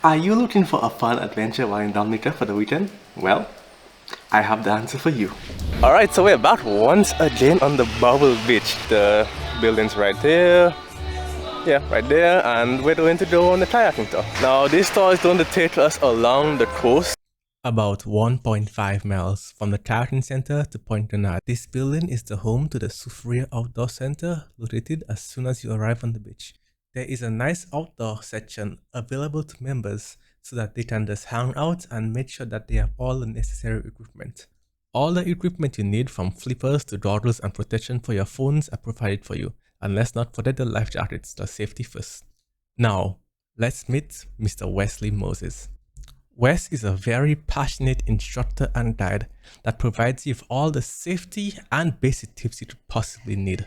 Are you looking for a fun adventure while in Dominica for the weekend? Well, I have the answer for you. Alright, so we're back once again on the Bubble Beach. The building's right there. Yeah, right there. And we're going to go on the kayaking tour. Now, this tour is going to take us along the coast. About 1.5 miles from the kayaking center to Point Grenade. This building is the home to the Soufriere Outdoor Center, located as soon as you arrive on the beach. There is a nice outdoor section available to members so that they can just hang out and make sure that they have all the necessary equipment. All the equipment you need, from flippers to goggles and protection for your phones, are provided for you. And let's not forget the life jackets, the safety first. Now, let's meet Mr. Wesley Moses. Wes is a very passionate instructor and guide that provides you with all the safety and basic tips you could possibly need.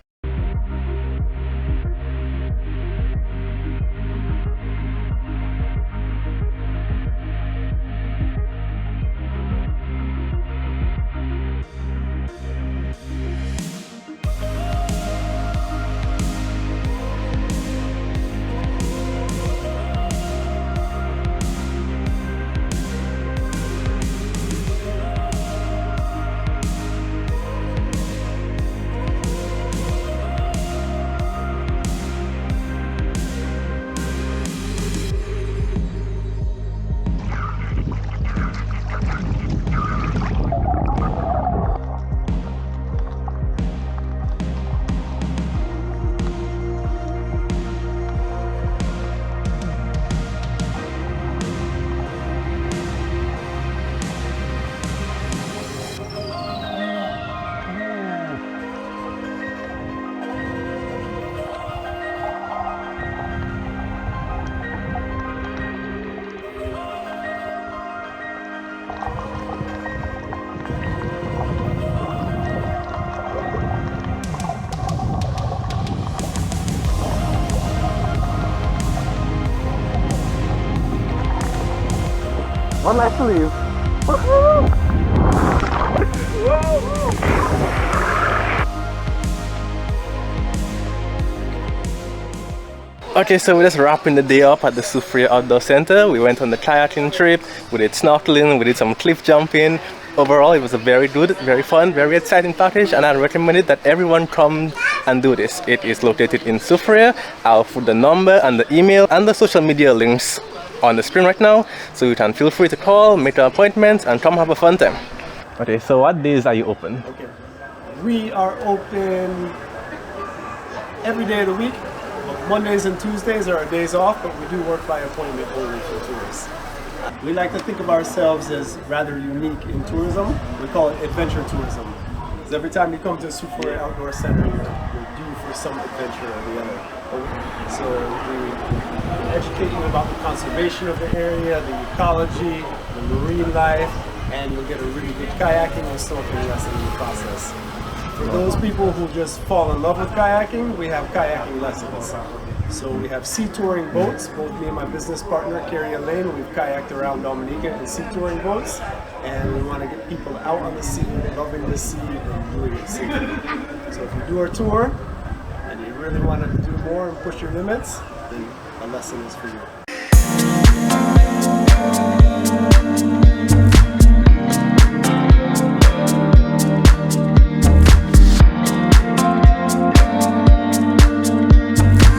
One left to leave. Okay, so we're just wrapping the day up at the Soufriere Outdoor Center. We went on the kayaking trip, we did snorkeling, we did some cliff jumping. Overall, it was a very good, very fun, very exciting package, and I recommend it that everyone come and do this. It is located in Soufriere. I'll put the number and the email and the social media links on the screen right now, so you can feel free to call, make an appointment, and come have a fun time. Okay, so what days are you open? Okay, we are open every day of the week. Mondays and Tuesdays are our days off, but we do work by appointment only for tourists. We like to think of ourselves as rather unique in tourism. We call it adventure tourism. Because every time you come to Soufriere Outdoor Center, you're due for some adventure or the other. So we educate you about the conservation of the area, the ecology, the marine life, and you'll get a really good kayaking and snorkeling lesson in the process. For those people who just fall in love with kayaking, we have kayaking lessons. So we have sea touring boats. Both me and my business partner, Carrie Elaine, we've kayaked around Dominica in sea touring boats. And we want to get people out on the sea, loving the sea and doing it safely. So if you do our tour and you really want to do more and push your limits, then a lesson is for you.